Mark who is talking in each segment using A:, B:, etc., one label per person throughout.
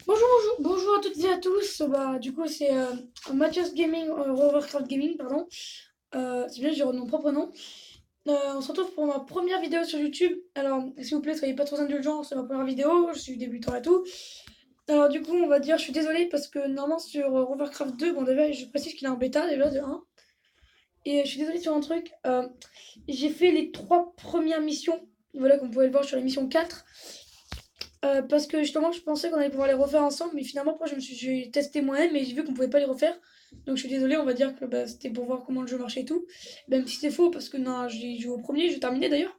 A: Bonjour à toutes et à tous. Du coup, c'est Mathias Gaming, Rovercraft Gaming, pardon. C'est bien, j'ai mon propre nom. On se retrouve pour ma première vidéo sur YouTube. Alors, s'il vous plaît, soyez pas trop indulgents, c'est ma première vidéo, je suis débutant et tout. Alors, du coup, on va dire, je suis désolée parce que normalement sur Rovercraft 2, bon, déjà, je précise qu'il est en bêta déjà de 1. Et je suis désolée sur un truc. J'ai fait les 3 premières missions. Voilà, comme vous pouvez le voir sur la mission 4. Parce que justement, je pensais qu'on allait pouvoir les refaire ensemble, mais finalement, après, j'ai testé moi-même et j'ai vu qu'on pouvait pas les refaire. Donc, je suis désolée, on va dire que c'était pour voir comment le jeu marchait et tout. Même si c'est faux, parce que non, j'ai joué au premier, j'ai terminé d'ailleurs.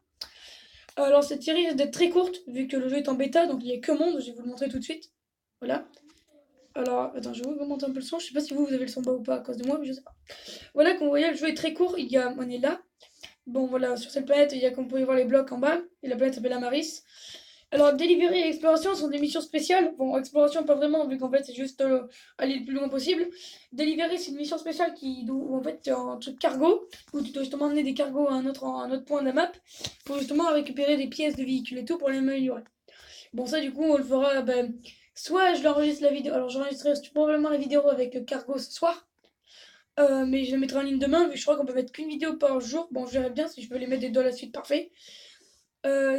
A: Alors, cette série risque d'être très courte, vu que le jeu est en bêta, donc il n'y a que monde, je vais vous le montrer tout de suite. Voilà. Alors, attends, je vais vous augmenter un peu le son. Je sais pas si vous avez le son bas ou pas à cause de moi, mais je sais pas. Voilà, comme vous voyez, le jeu est très court. On est là. Bon, voilà, sur cette planète, il y a, comme vous pouvez voir, les blocs en bas. Et la planète s'appelle Amaris. Alors, Delivery et Exploration sont des missions spéciales. Bon, Exploration, pas vraiment, vu qu'en fait, c'est juste aller le plus loin possible. Delivery, c'est une mission spéciale où en fait, tu as un truc cargo, où tu dois justement emmener des cargos à un autre point de la map, pour justement récupérer des pièces de véhicules et tout pour les améliorer. Bon, ça, du coup, on le fera. Soit je l'enregistre la vidéo. Alors, j'enregistrerai probablement la vidéo avec le cargo ce soir. Mais je la mettrai en ligne demain, vu que je crois qu'on peut mettre qu'une vidéo par jour. Bon, je verrai bien si je peux les mettre des deux à la suite, parfait.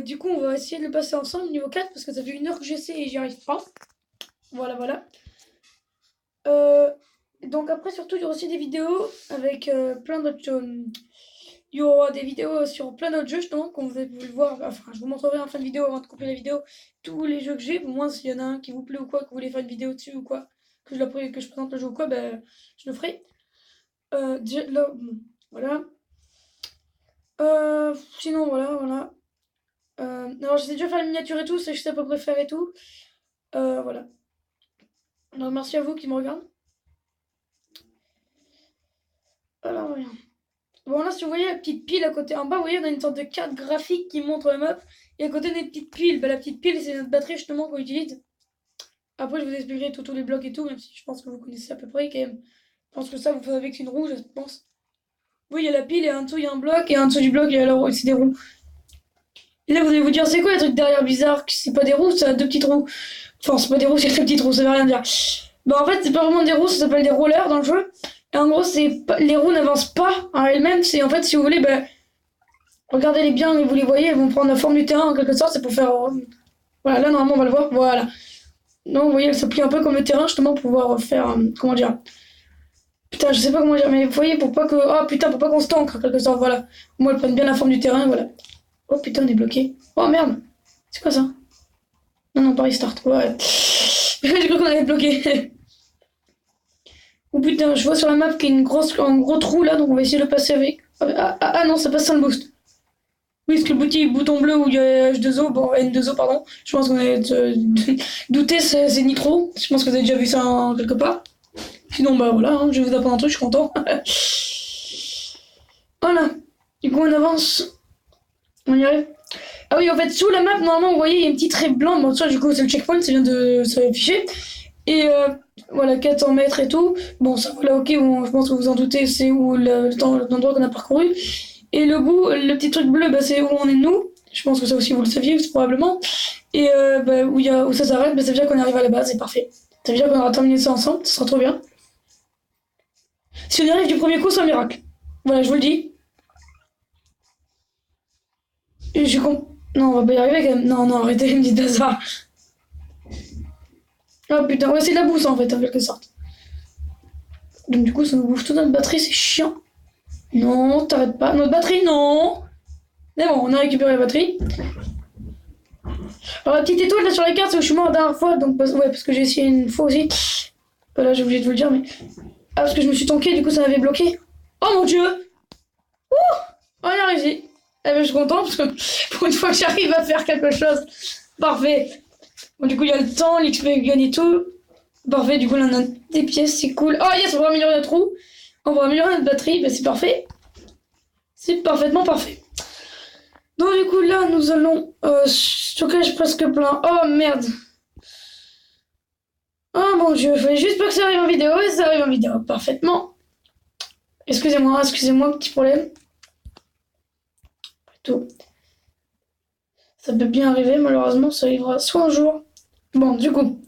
A: Du coup, on va essayer de le passer ensemble, niveau 4 parce que ça fait 1 heure que j'essaie et j'y arrive pas. Voilà, voilà. Euh, donc après, surtout, il y aura aussi des vidéos avec plein d'autres choses. Il y aura des vidéos sur plein d'autres jeux, justement, qu'on vous le voir. Enfin, je vous montrerai en fin de vidéo, avant de couper la vidéo, tous les jeux que j'ai. Au moins, s'il y en a un qui vous plaît ou quoi, que vous voulez faire une vidéo dessus ou quoi, que je présente le jeu ou quoi, je le ferai. Là, bon, voilà. Sinon, voilà, voilà. Alors, j'essaie déjà de faire les miniatures et tout, ça, je sais à peu près faire et tout. Voilà. Alors, merci à vous qui me regardent. Alors, voilà. Bon, là, si vous voyez la petite pile à côté en bas, vous voyez, on a une sorte de carte graphique qui montre la map. Et à côté, on a une petite pile. La petite pile, c'est notre batterie justement qu'on utilise. Après, je vous expliquerai tous les blocs et tout, même si je pense que vous connaissez à peu près quand même. Je pense que ça, vous savez que c'est une roue, je pense. Oui, il y a la pile et en dessous, il y a un bloc. Et en dessous du bloc, il y a la roue, c'est des roues. Et là, vous allez vous dire, c'est quoi les trucs derrière bizarre? C'est pas des roues, c'est deux petites roues. Enfin, c'est pas des roues, c'est très petites roues, ça veut rien dire. Bah, en fait, c'est pas vraiment des roues, ça s'appelle des rollers dans le jeu. Et en gros, les roues n'avancent pas en elles-mêmes. C'est en fait, si vous voulez, regardez-les bien et vous les voyez, elles vont prendre la forme du terrain en quelque sorte. C'est pour faire. Voilà, là, normalement, on va le voir. Voilà. Non, vous voyez, elles se plient un peu comme le terrain, justement, pour pouvoir faire. Comment dire? Putain, je sais pas comment dire, mais vous voyez, pour pas que. Oh putain, pour pas qu'on se tanque en quelque sorte, voilà. Moi, elles prennent bien la forme du terrain, voilà. Oh putain, on est bloqué. Oh merde! C'est quoi ça? Non, non, pas restart. Ouais. J'ai cru qu'on avait bloqué. Oh putain, je vois sur la map qu'il y a un gros trou là, donc on va essayer de le passer avec. Ah non, ça passe sans le boost. Oui, parce que le petit bouton bleu où il y a H2O, bon, N2O, pardon, je pense qu'on est douté, c'est Nitro. Je pense que vous avez déjà vu ça quelque part. Sinon, bah voilà, hein, je vais vous apprendre un truc, je suis content. Voilà. Du coup, on avance. On y arrive. Ah oui, en fait, sous la map, normalement, vous voyez, il y a un petit trait blanc. Bon, ça, du coup, c'est le checkpoint, ça vient de s'afficher. Et voilà, 400 mètres et tout. Bon, ça, voilà, ok, bon, je pense que vous en doutez, c'est où l'endroit qu'on a parcouru. Et le bout, le petit truc bleu, c'est où on est nous. Je pense que ça aussi, vous le saviez, probablement. Et où ça s'arrête, ça veut dire qu'on arrive à la base, c'est parfait. Ça veut dire qu'on aura terminé ça ensemble, ça sera trop bien. Si on y arrive du premier coup, c'est un miracle. Voilà, je vous le dis. Et non, on va pas y arriver quand même. Non, non, arrêtez, me dites ça. Oh putain, ouais, c'est de la boue, ça, en fait, en quelque sorte. Donc, du coup, ça nous bouffe toute notre batterie, c'est chiant. Non, t'arrêtes pas. Notre batterie, non. Mais bon, on a récupéré la batterie. Alors, la petite étoile là sur la carte, c'est où je suis mort la dernière fois. Donc, ouais, parce que j'ai essayé une fois aussi. Voilà, j'ai oublié de vous le dire, mais. Ah, parce que je me suis tanké, du coup, ça m'avait bloqué. Oh mon dieu! Ouh! On y a réussi. Eh ben, je suis content parce que pour une fois que j'arrive à faire quelque chose. Parfait. Bon, du coup, il y a le temps, l'XP gagne et tout. Parfait, du coup, là, on a des pièces, c'est cool. Oh yes, on va améliorer notre roue. On va améliorer notre batterie, c'est parfait. C'est parfaitement parfait. Donc du coup là nous allons stockage presque plein. Oh merde. Oh mon dieu, il fallait juste pas que ça arrive en vidéo et ça arrive en vidéo parfaitement. Excusez-moi, petit problème. Plutôt. Ça peut bien arriver, malheureusement ça arrivera soit un jour. Bon du coup,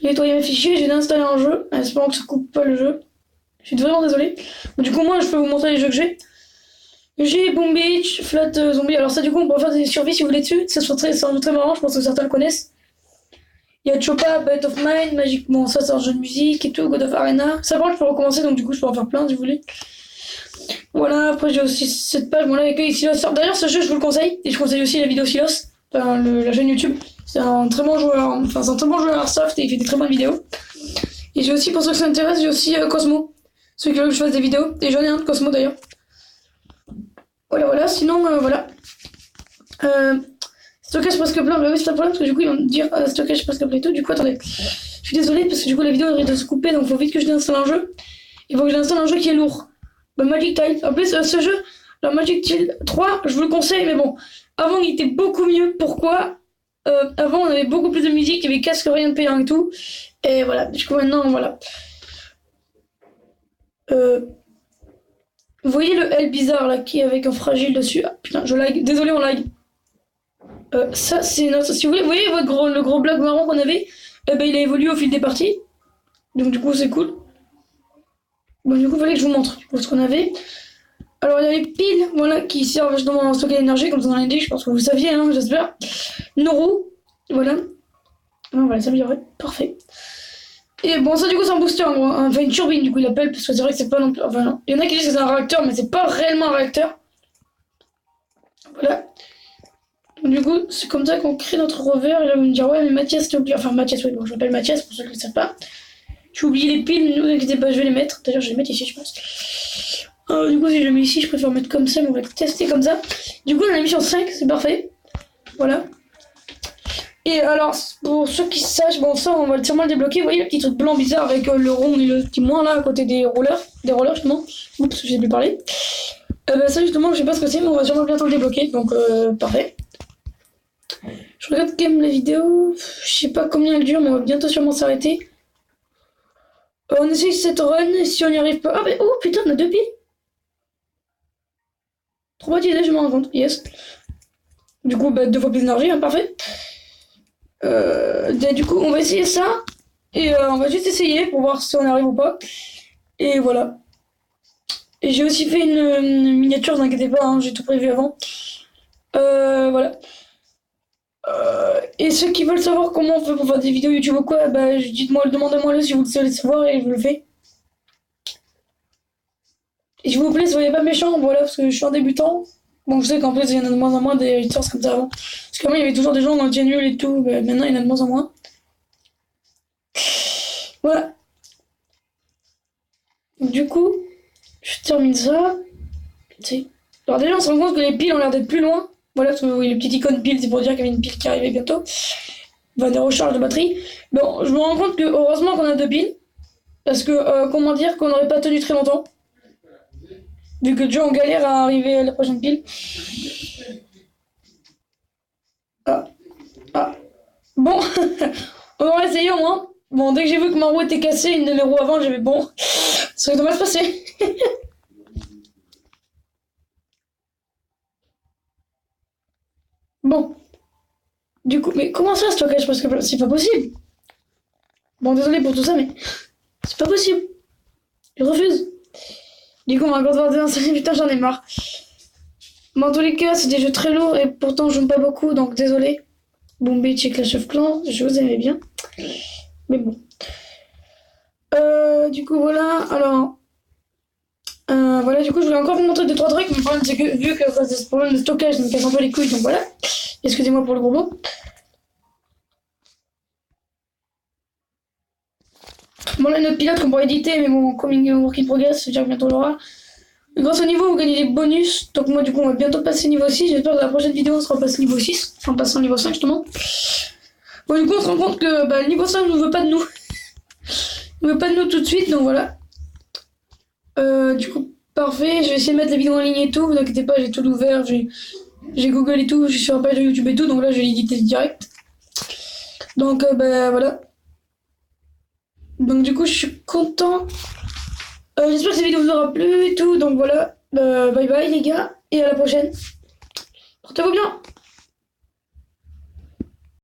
A: J'ai nettoyé mes fichiers, j'ai installé un jeu, en espérant que ça coupe pas le jeu. Je suis vraiment désolé. Bon, du coup, moi, je peux vous montrer les jeux que j'ai. J'ai Boom Beach, Flat Zombie. Alors, ça, du coup, on peut faire des survies si vous voulez dessus. C'est un jeu très marrant, je pense que certains le connaissent. Il y a Chopa, Bite of Mine, Magic. Bon, ça, c'est un jeu de musique et tout. God of Arena. Ça, par contre, je peux recommencer, donc du coup, je peux en faire plein si vous voulez. Voilà, après, j'ai aussi cette page. Voilà, avec Silos. D'ailleurs, ce jeu, je vous le conseille. Et je conseille aussi la vidéo Silos, enfin, la chaîne YouTube. C'est un très bon joueur. Enfin, c'est un très bon joueur Airsoft et il fait des très bonnes vidéos. Et j'ai aussi, pour ceux qui s'intéressent, j'ai aussi Cosmo. Ceux qui veulent que je fasse des vidéos. Et j'en ai un de Cosmo d'ailleurs. Voilà, sinon, voilà. Stockage presque plein, bah oui, c'est pas le problème parce que du coup, ils vont me dire stockage presque plein et tout. Du coup, attendez. Je suis désolée parce que du coup, la vidéo risque de se couper donc faut vite que je déinstalle un jeu. Il faut que j'installe un jeu qui est lourd. Bah, Magic Tile. En plus, ce jeu, la Magic Tile 3, je vous le conseille, mais bon, avant, il était beaucoup mieux. Pourquoi avant, on avait beaucoup plus de musique, il y avait casque rien de payant et tout. Et voilà, du coup, maintenant, voilà. Vous voyez le L bizarre là qui est avec un fragile dessus. Ah putain, je lag. Désolé, on lag. Ça, c'est notre. Si vous voyez le gros bloc marron qu'on avait, ben, il a évolué au fil des parties. Donc, du coup, c'est cool. Bon, du coup, il fallait que je vous montre ce qu'on avait. Alors, il y a les piles voilà, qui servent justement à stocker l'énergie, comme ça dans l'indique. Je pense que vous saviez, hein, j'espère. Nos roues. Voilà. On va les améliorer. Parfait. Et bon, ça, du coup, c'est un booster, enfin une turbine, du coup, il appelle, parce que c'est vrai que c'est pas non plus. Enfin, non. Il y en a qui disent que c'est un réacteur, mais c'est pas réellement un réacteur. Voilà. Donc, du coup, c'est comme ça qu'on crée notre rover. Et là, vous me dire, ouais, mais Mathias, t'as oublié. Enfin, Mathias, oui, bon, je m'appelle Mathias, pour ceux qui ne le savent pas. J'ai oublié les piles, ne vous inquiétez pas, je vais les mettre. D'ailleurs, je vais les mettre ici, je pense. Du coup, si je les mets ici, je préfère mettre comme ça, mais on va tester comme ça. Du coup, on a mis sur 5, c'est parfait. Voilà. Et alors, pour ceux qui sachent, bon, ça, on va sûrement le débloquer. Vous voyez le petit truc blanc bizarre avec le rond et le petit moins là, à côté des rollers justement. Oups, j'ai plus parlé. Bah, ça, justement, je sais pas ce que c'est, mais on va sûrement bientôt le débloquer, donc parfait. Je regarde quand même la vidéo. Je sais pas combien elle dure, mais on va bientôt sûrement s'arrêter. On essaye cette run, et si on n'y arrive pas. Ah, mais oh putain, on a 2 piles. Trop bonne idée, je m'en rends compte. Yes. Du coup, bah, 2 fois plus d'énergie, hein, parfait. Du coup, on va essayer ça. Et on va juste essayer pour voir si on arrive ou pas. Et voilà. Et j'ai aussi fait une miniature, ne vous inquiétez pas, hein, j'ai tout prévu avant. Voilà. Et ceux qui veulent savoir comment on fait pour faire des vidéos YouTube ou quoi, bah dites-moi, demandez-moi-le si vous le savez savoir et je vous le fais. Et s'il vous plaît, soyez pas méchants, voilà, parce que je suis un débutant. Bon, je sais qu'en plus, il y en a de moins en moins des histoires comme ça avant. Parce qu'avant, il y avait toujours des gens dans le tien nul et tout, bah, maintenant, il y en a de moins en moins. Voilà. Du coup, je termine ça. Alors déjà, on se rend compte que les piles ont l'air d'être plus loin. Voilà, parce que oui, les petites icônes piles, c'est pour dire qu'il y avait une pile qui arrivait bientôt. Enfin, des recharges de batterie. Bon, je me rends compte que heureusement qu'on a 2 piles. Parce que, comment dire, qu'on n'aurait pas tenu très longtemps. Vu que déjà on galère à arriver à la prochaine pile. Ah. Bon, on va essayer au moins. Bon, dès que j'ai vu que ma roue était cassée, une de mes roues avant, j'ai fait bon, ça va mal se passer. Bon, du coup, mais comment ça, stockage? Parce que c'est pas possible. Bon, désolé pour tout ça, mais c'est pas possible. Je refuse. Du coup, on va encore devoir désinstaller, putain, j'en ai marre. Mais en tous les cas, c'est des jeux très lourds et pourtant, je joue pas beaucoup, donc désolé. Boom Beach et Clash of Clans, je vous aimais bien. Mais bon. Du coup, voilà. Alors. Voilà, du coup, je voulais encore vous montrer 2-3 trucs. Mais le problème, c'est que vu que ça, c'est ce problème de stockage, ça me casse un peu les couilles, donc voilà. Excusez-moi pour le gros mot. Bon, là, notre pilote qu'on pourrait éditer, mais bon, comme il est work in progress, c'est-à-dire que bientôt on l'aura. Grâce au niveau, vous gagnez des bonus. Donc, moi, du coup, on va bientôt passer niveau 6. J'espère que dans la prochaine vidéo, on sera passé niveau 6. Enfin, passant niveau 5, justement. Bon, du coup, on se rend compte que bah, le niveau 5 ne veut pas de nous. Il ne veut pas de nous tout de suite, donc voilà. Du coup, parfait. Je vais essayer de mettre les vidéos en ligne et tout. Vous inquiétez pas, j'ai tout ouvert. J'ai Google et tout. Je suis sur la page de YouTube et tout. Donc là, je vais l'éditer direct. Donc, bah voilà. Donc, du coup, je suis content. J'espère que cette vidéo vous aura plu et tout. Donc voilà. Bye bye, les gars. Et à la prochaine. Portez-vous bien.